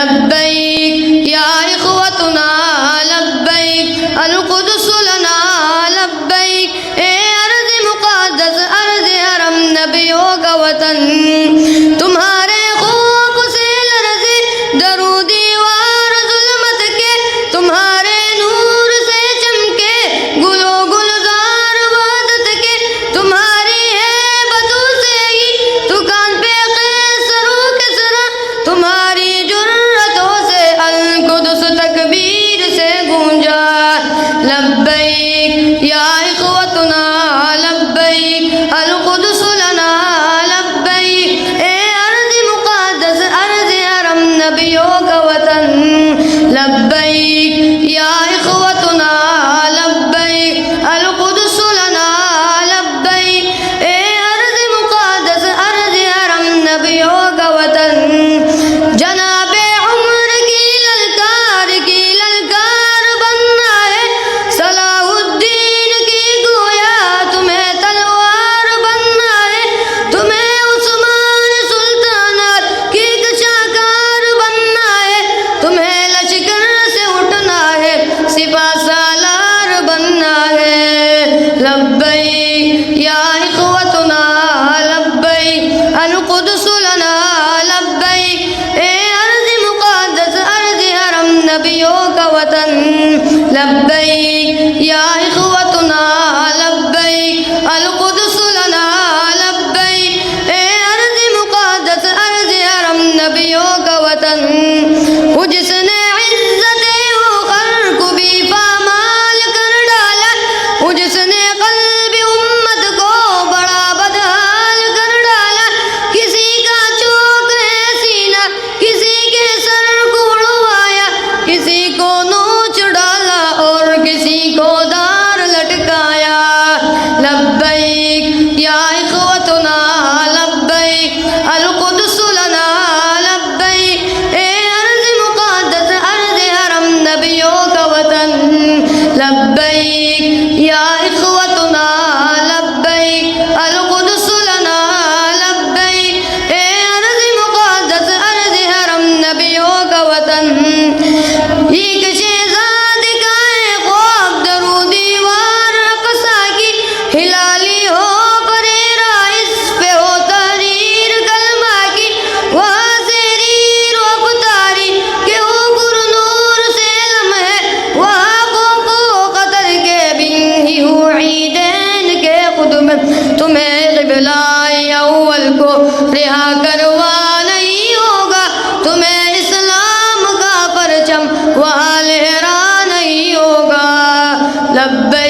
لبیک یا اخوتنا لبیک القدس لنا لبیک اے ارض مقدس ارض حرم نبیوں کا وطن تمہارے خوف سے لرزے درو دیوار ظلمت کے تمہارے نور سے چمکے گلو گلزار وحدت کے تمہاری ہیبتوں سے ہی دکان پہ قیصر و کسریٰ تمہاری جرتوں سے القدس تکبیر سے گونجا لبیک یا اخوتنا لبیک القدس لنا لبیک اے ارض مقدس ارض حرم نبیوں کا وطن لبیک یا اخوتنا لبیک القدس لنا لبیک اے ارض مقدس ارض حرم نبیوں کا وطن جناب عمر کی للکار بننا ہے صلاح الدین کی گویا تمہیں تلوار بننا ہے تمہیں عثمان سلطنت کی کشاکار بننا ہے تمہیں لشکر سے اٹھنا ہے سپاہ سالار بننا ہے لبیک یا اخوتنا لبیک القدس لنا لبیک اے ارض مقدس ارض حرم نبیوں کا وطن لبیک یا اخوتنا لبیک القدس لنا لبیک اے ارض مقدس ارض حرم نبیوں کا وطن وہ جس نے عزت وقار کو بھی پامال کر ڈالا وہ جس نے قلب امت کو بڑا بدحال کر ڈالا کسی کا چوک ہے سینہ کسی کے سر کو اڑوایا کسی کو نوچ ڈالا اور کسی کو دار لٹکایا لبیک یا اخوتنا لبیک القدس لنا لبیک اے ارض مقدس ارض حرم نبیوں کا وطن لبیک یا اخوتنا لبیک القدس لنا لبیک اے ارض مقدس ارض حرم نبیوں کا وطن ایک شہزاد کا ہے خواب درو دیوار اقصی کی ہلالی ہو پریرا اس پہ ہو تحریر کلمہ کی وہاں سے ریر و افطاری کہ ہو گر نور سے لمحے وہاں کو قطر کے بن ہی ہو عیدین کے قدم تمہیں قبلہ اول کو رہا کروا نہیں ہوگا تمہیں اسلام کا پرچم وہاں لہرا نہیں ہوگا لبیک